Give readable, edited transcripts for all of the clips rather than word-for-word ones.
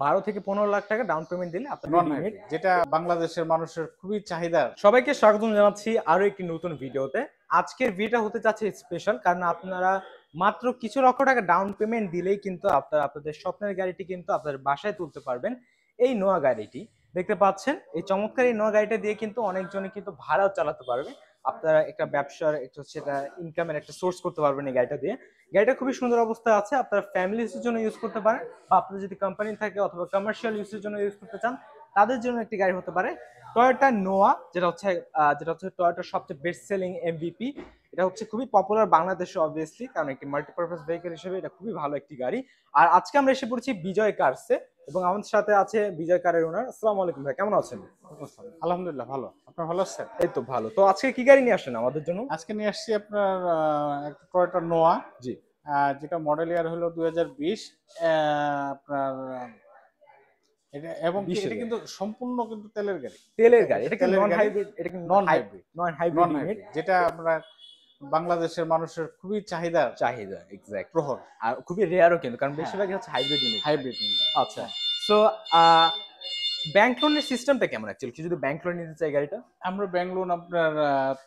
12 থেকে 15 লাখ টাকা down payment দিলে আপনার নন হাইব্রিড, যেটা বাংলাদেশের মানুষের খুবই চাহিদা। সবাইকে স্বাগতম জানাচ্ছি আরো একটি নতুন ভিডিওতে। আজকের ভিডিওটা হতে যাচ্ছে স্পেশাল, কারণ আপনারা মাত্র কিছু লক্ষ টাকা ডাউন পেমেন্ট দিলেই কিন্তু আপনারা আপনাদের স্বপ্নের গাড়িটি কিন্তু আপনাদের বাসায় তুলতে পারবেন। এই নোয়া গাড়িটি দেখতে পাচ্ছেন, এই চমৎকার এই নোয়া গাড়িটা দিয়ে কিন্তু অনেকজনে কিন্তু ভাড়াও চালাতে পারবে। আপনারা একটা ব্যবসার একটা সেটা ইনকামের একটা সোর্স করতে পারবেন এই গাড়িটা দিয়ে। গাড়িটা খুবই সুন্দর অবস্থায় আছে, আপনারা ফ্যামিলি ইউজের জন্য ইউজ করতে পারেন, বা আপনাদের যদি কোম্পানি থাকে অথবা কমার্শিয়াল ইউজের জন্য ইউজ করতে চান তাদের জন্য একটি গাড়ি হতে পারে টয়োটা নোয়া, যেটা হচ্ছে টয়োটার সবচেয়ে বেস্ট সেলিং এমভিপি। এটা হচ্ছে খুবই পপুলার বাংলাদেশে অবভিয়াসলি, কারণ একটি মাল্টিপারপাস ভেহিকল হিসেবে এটা খুবই ভালো একটি গাড়ি। আর আজকে আমরা এসে পড়েছি বিজয় কারসে, এবং আমাদের সাথে আছে বিজয় কারের ওনার। আসসালামু আলাইকুম ভাই, কেমন আছেন? আলহামদুলিল্লাহ ভালো। আপনার ভালো আছেন? এই তো ভালো। তো আজকে কি গাড়ি নিয়ে আসেন আমাদের জন্য? আজকে নিয়ে আসছি আপনার একটা টয়োটা নোয়া, জি। যেটা মডেল ইয়ার হলো 2020। আপনার এটা এবং কি 20 এটা কিন্তু সম্পূর্ণ কিন্তু তেলের গাড়ি। তেলের গাড়ি, এটা কি তেলের নন গাড়ি, হাইব্রিড? এটা কি নন হাইব্রিড। নন নন হাইব্রিড ইউনিট? হাইব্রিড, যেটা আপনার বাংলাদেশের মানুষের খুবই চাহিদা চাহিদা এক্স্যাক্ট। প্রহর। আর খুবই রেয়ারও কিন্তু, কারণ হ্যাঁ। বেশিরভাগই হচ্ছে হাইব্রিড ইউনিট। হাইব্রিড। আচ্ছা। সো ব্যাংক লোনের সিস্টেমটা কেমন অ্যাকচুয়ালি? যদি ব্যাংক লোন নিতে চাই গাড়িটা? আমরা ব্যাংক লোন আপনার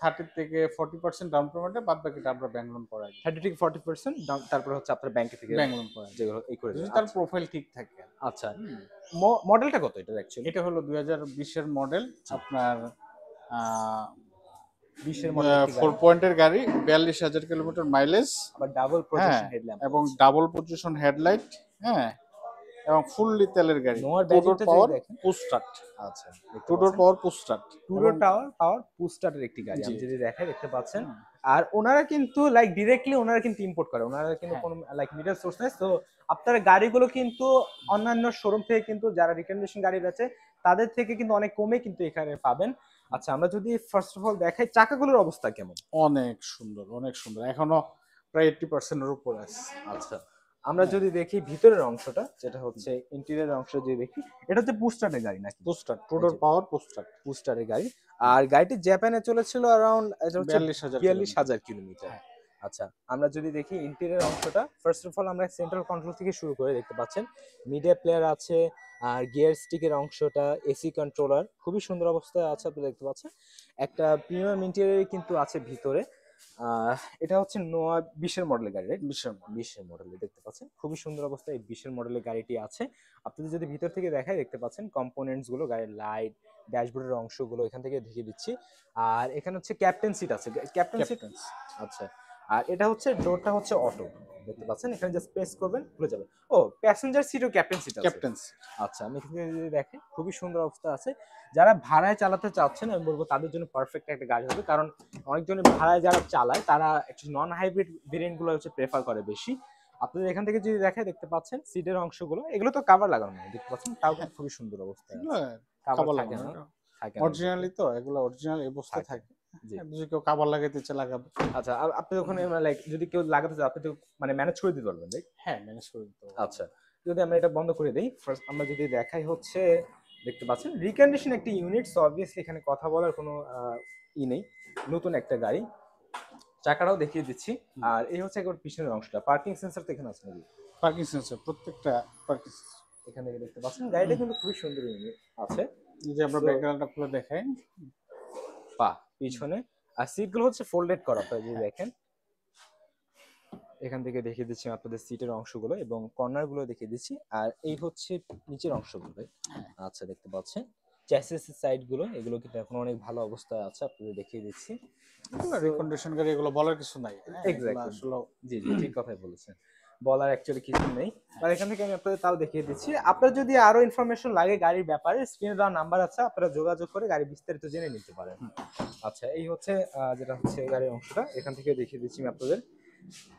30 থেকে 40% ডাউন পেমেন্টে, বাদ বাকিটা আমরা ব্যাংক লোন করাই। 30 থেকে 40% ডাউন, তারপর হচ্ছে আপনার ব্যাংক থেকে ব্যাংক লোন করাই যেগুলো এই করে যদি দেবেন। তার প্রোফাইল ঠিক থাকে। আচ্ছা। মডেলটা কত এটার অ্যাকচুয়ালি? এটা হলো 2020 এর মডেল। আপনার 20 এর মডেল একটি 4 গাড়ি, পয়েন্টের গাড়ি, 42,000 কিলোমিটার মাইলেজ। আবার ডাবল হ্যাঁ, পজিশন হেডল্যাম্প এবং ডাবল পজিশন হেডলাইট। হ্যাঁ, এবং ফুললি তেলের গাড়ি। নোয়ার টু ডোর ব্যাটারিটা যদি পাওয়ার দেখেন। Push start. আচ্ছা, টু ডোর পাওয়ার পুশ স্টার্ট। টু ডোর পাওয়ার পুশ স্টার্টের একটি গাড়ি জি। আমি যদি দেখাই, দেখতে পাচ্ছেন। আর ওনারা কিন্তু লাইক ডিরেক্টলি ওনারা কিন্তু ইম্পোর্ট করে, ওনারা কিন্তু হ্যাঁ। কোনো লাইক মিডল সোর্স নাই। তো আপনার গাড়িগুলো কিন্তু অন্যান্য শোরুম থেকে কিন্তু যারা রিকন্ডিশন গাড়ি বেচে তাদের থেকে কিন্তু অনেক কমে কিন্তু এখানে পাবেন। আচ্ছা, আমরা যদি ফার্স্ট অফ অল দেখাই চাকাগুলোর অবস্থা কেমন? অনেক সুন্দর, অনেক সুন্দর। এখনো প্রায় 80% এর উপরে আছে। আচ্ছা, আমরা যদি দেখি ভিতরের অংশটা, যেটা হচ্ছে ইন্টেরিয়র অংশ যদি দেখি, এটা হচ্ছে পুস্টারের গাড়ি নাকি? পুশ স্টার্ট, টু ডোর পাওয়ার পুশ স্টার্ট। পুস্টারের গাড়ি। আর গাড়িটি জাপানে চলেছিল অ্যারাউন্ড 42,000 কিলোমিটার। হ্যাঁ। আচ্ছা, আমরা যদি দেখি ইন্টেরিয়র অংশটা, ফার্স্ট অফ অল আমরা সেন্ট্রাল কন্ট্রোল থেকে শুরু করে দেখতে পাচ্ছেন মিডিয়া প্লেয়ার আছে, আর গিয়ার স্টিকের অংশটা, এসি কন্ট্রোলার খুবই সুন্দর অবস্থায় আছে, আপনি দেখতে পাচ্ছেন। একটা প্রিমিয়াম ইন্টেরিয়র কিন্তু আছে ভিতরে। এটা হচ্ছে নোয়া 20 এর মডেলের গাড়ি, রাইট? 20 এর মডেলের দেখতে পাচ্ছেন, খুবই সুন্দর অবস্থায় এই 20 এর মডেলের গাড়িটি আছে। আপনাদের যদি ভিতর থেকে দেখায়, দেখতে পাচ্ছেন কম্পোনেন্টস গুলো, গাড়ির লাইট, ড্যাশবোর্ডের অংশগুলো এখান থেকে দেখিয়ে দিচ্ছি। আর এখানে হচ্ছে ক্যাপ্টেন সিট আছে, ক্যাপ্টেন সিট। আচ্ছা, আর এটা হচ্ছে ডোরটা হচ্ছে অটো, দেখতে পাচ্ছেন। এখানে জাস্ট প্রেস করবেন, খুলে যাবে। ও, প্যাসেঞ্জার সিটও ক্যাপ্টেন সিট আছে। ক্যাপ্টেন। আচ্ছা, আমি এখান থেকে যদি দেখেন, খুবই সুন্দর অবস্থা আছে। যারা ভাড়ায় চালাতে চাচ্ছেন আমি বলবো তাদের জন্য পারফেক্ট একটা গাড়ি হবে, কারণ অনেকজন ভাড়ায় যারা চালায় তারা একটু নন হাইব্রিড ভেরিয়েন্ট গুলো হচ্ছে প্রেফার করে বেশি। আপনাদের এখান থেকে যদি দেখায়, দেখতে পাচ্ছেন সিটের অংশগুলো, এগুলো তো কভার লাগানো নেই, দেখতে পাচ্ছেন, তাও কিন্তু খুবই সুন্দর অবস্থায় আছে। কভার থাকে না, থাকে না অরিজিনালি তো, এগুলো অরিজিনাল অবস্থায় থাকে। জি। যদি কেউ কাভার লাগাইতে চায় লাগাবে। আচ্ছা, আপনি ওখানে লাইক যদি কেউ লাগাতে চায় আপনি তো মানে ম্যানেজ করে দিতে পারবেন, রাইট? হ্যাঁ, ম্যানেজ করে দিতে হবে। আচ্ছা, যদি আমরা এটা বন্ধ করে দেই, ফার্স্ট আমরা যদি দেখাই হচ্ছে, দেখতে পাচ্ছেন রিকন্ডিশন একটি ইউনিট। সো অবভিয়াসলি এখানে কথা বলার কোনো নেই, নতুন একটা গাড়ি। চাকাটাও দেখিয়ে দিচ্ছি। আর এই হচ্ছে একবার পিছনের অংশটা, পার্কিং সেন্সর তো এখানে আছে নাকি? পার্কিং সেন্সর, প্রত্যেকটা পার্কিং এখান থেকে দেখতে পাচ্ছেন গাড়িটা কিন্তু খুবই সুন্দর ইউনিট আছে। যে আমরা ব্যাকগ্রাউন্ডটা খুলে দেখাই। পিছনে আর সিটগুলো হচ্ছে ফোল্ডেড করা, আপনারা যদি দেখেন এখান থেকে দেখিয়ে দিচ্ছি আপনাদের সিটের অংশগুলো এবং কর্নার গুলো দেখিয়ে দিচ্ছি। আর এই হচ্ছে নিচের অংশগুলো। আচ্ছা, দেখতে পাচ্ছেন চ্যাসিস সাইড গুলো, এগুলো কিন্তু এখন অনেক ভালো অবস্থায় আছে, আপনাদের দেখিয়ে দিচ্ছি। রিকন্ডিশন গাড়ি, এগুলো বলার কিছু নাই। এক্স্যাক্টলি, জি জি, ঠিক কথাই বলেছেন, বলার অ্যাকচুয়ালি কিছু নেই। আর এখান থেকে আমি আপনাদের তাও দেখিয়ে দিচ্ছি। আপনার যদি আরো ইনফরমেশন লাগে গাড়ির ব্যাপারে, স্ক্রিনে দেওয়া নাম্বার আছে, আপনারা যোগাযোগ করে গাড়ি বিস্তারিত জেনে নিতে পারেন। আচ্ছা, এই হচ্ছে যেটা হচ্ছে গাড়ির অংশটা, এখান থেকে দেখিয়ে দিচ্ছি আমি আপনাদের।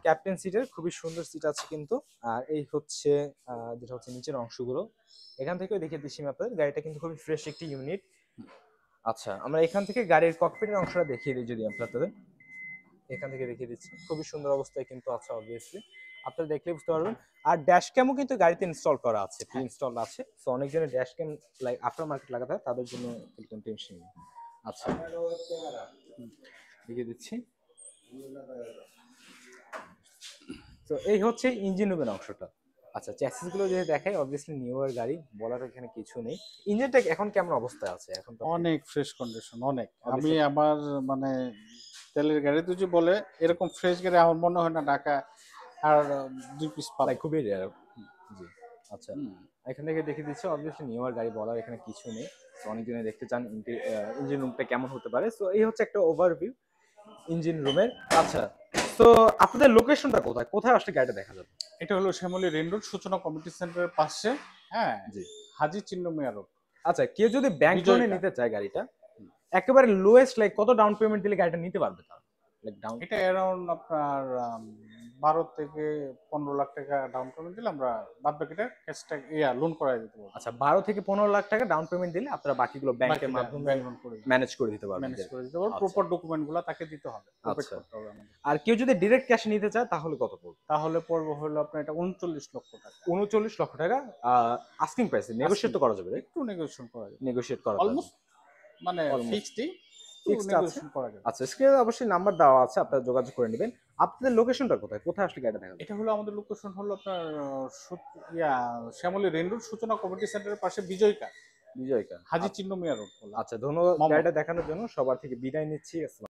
ক্যাপ্টেন সিটের খুবই সুন্দর সিট আছে কিন্তু। আর এই হচ্ছে যেটা হচ্ছে নিচের অংশগুলো, এখান থেকেও দেখিয়ে দিচ্ছি আমি আপনাদের। গাড়িটা কিন্তু খুবই ফ্রেশ একটি ইউনিট। আচ্ছা, আমরা এখান থেকে গাড়ির ককপিটের অংশটা দেখিয়ে দিই যদি আপনাদের, এখান থেকে দেখিয়ে দিচ্ছি, খুবই সুন্দর অবস্থায় কিন্তু আছে অবভিয়াসলি, আপনারা দেখলে বুঝতে পারবেন। আর ড্যাশ ক্যামও কিন্তু গাড়িতে ইনস্টল করা আছে, প্রি ইনস্টল আছে। সো অনেকজনের dash cam like aftermarket লাগাতে হয়, তাদের জন্য একদম টেনশন নেই। আচ্ছা, দেখিয়ে দিচ্ছি। তো এই হচ্ছে ইঞ্জিন রুমের অংশটা। আচ্ছা, চ্যাসিস গুলো যদি দেখাই, অবভিয়াসলি নিউ এর গাড়ি, বলার এখানে কিছু নেই। ইঞ্জিনটা এখন কেমন অবস্থায় আছে এখন তো? অনেক ফ্রেশ কন্ডিশন, অনেক। আমি Obviously- আমার মানে তেলের গাড়ি যদি বলে এরকম ফ্রেশ গাড়ি আমার মনে হয় না ঢাকা আর 2 পিস পাবে। লাইক খুবই রেয়ার। জি। আচ্ছা, হুম। এখান থেকে দেখে দিচ্ছে অবভিয়াসলি নিউ এর গাড়ি, বলার এখানে কিছু নেই। তো অনেকজনে দেখতে চান ইঞ্জিন রুমটা কেমন হতে পারে। সো এই হচ্ছে একটা ওভারভিউ ইঞ্জিন রুমের। আচ্ছা, তো আপনাদের লোকেশনটা কোথায়? কোথায় আসলে গাড়িটা দেখা যাবে? এটা হলো শ্যামলী রেন রোড সূচনা কমিউনিটি সেন্টারের পাশে, হ্যাঁ, জি। হাজী চিন্ন মিয়া রোড, আচ্ছা, কেউ যদি ব্যাংক বিজয় লোনে কার। নিতে চায় গাড়িটা, একেবারে লোয়েস্ট লাইক কত ডাউন পেমেন্ট দিলে গাড়িটা নিতে পারবে তার? লাইক ডাউন এটা অ্যারাউন্ড আপনার 12 থেকে 15 লাখ টাকা ডাউন পেমেন্ট দিলে আমরা বাদ বাকিটা ক্যাশটা লোন করাই দিতে পারবো। আচ্ছা, 12 থেকে 15 লাখ টাকা ডাউন পেমেন্ট দিলে আপনারা বাকিগুলো ব্যাংকের বাকিটা মাধ্যমে ব্যাংক লোন করে ম্যানেজ করে দিতে পারবেন। ম্যানেজ করে দিতে পারবো। আচ্ছা। প্রপার ডকুমেন্ট গুলো তাকে দিতে হবে, প্রোভাইড আচ্ছা। করতে হবে আমাদের। আর কেউ যদি ডিরেক্ট ক্যাশে নিতে চায় তাহলে কত পড়বে? তাহলে পড়বে হলো আপনার এটা 39 লক্ষ টাকা। 39 লক্ষ টাকা আস্কিং প্রাইস, নেগোশিয়েট তো করা যাবে, রাইট? একটু নেগোশিয়েশন করা যাবে, নেগোশিয়েট করা যাবে। অলমোস্ট মানে Almost. ফিক্সডই, একটু ফিক্সড আছে। নেগোশিয়েশন করা যাবে। আচ্ছা, স্ক্রিনে অবশ্যই নাম্বার দেওয়া আছে, আপনারা যোগাযোগ করে নেবেন। আপনাদের লোকেশনটা কোথায়? কোথায় আসলে গাড়িটা দেখা যাবে? এটা হলো আমাদের লোকেশন হলো আপনার শ্যামলী রেন রোড সূচনা কমিউনিটি সেন্টারের পাশে বিজয় কার, বিজয়কা। হাজী চিন্ন মিয়া রোড। আচ্ছা, ধন্যবাদ মোহাম্মদ। গাড়িটা দেখানোর জন্য। সবার থেকে বিদায় নিচ্ছি। আসসালাম।